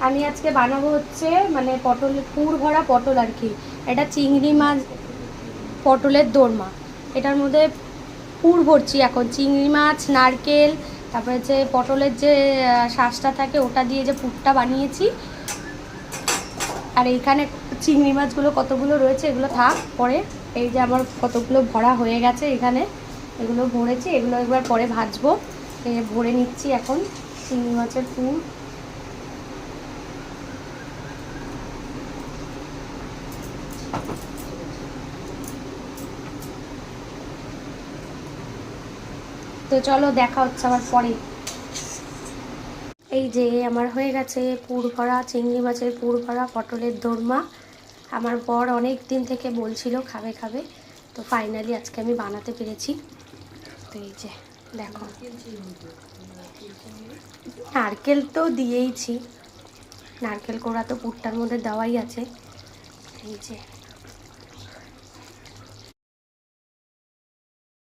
আমি আজকে বানাবো হচ্ছে মানে পটলের পুর ভরা পটল আর কি। এটা চিংড়ি মাছ পটলের দোরমা। এটার মধ্যে পুর ভরছি এখন, চিংড়ি মাছ, নারকেল, তারপরে যে পটলের যে শাঁসটা থাকে ওটা দিয়ে যে পুরটা বানিয়েছি। আর এইখানে চিংড়ি মাছগুলো কতগুলো রয়েছে এগুলো থাক পরে। এই যে আমার কতগুলো ভরা হয়ে গেছে এখানে, এগুলো ভরেছি, এগুলো একবার পরে ভাজবো। ভরে নিচ্ছি এখন চিংড়ি মাছের পুর। তো চলো দেখা হচ্ছে আবার পরে। এই যে আমার হয়ে গেছে পুর ভরা চিংড়ি মাছের পুর ভরা পটলের দোরমা। আমার বর অনেক দিন থেকে বলছিল খাবে খাবে, তো ফাইনালি আজকে আমি বানাতে পেরেছি। তো এই যে দেখো, নারকেল তো দিয়েইছি, নারকেল কোড়া তো পুরটার মধ্যে দেওয়াই আছে। এই যে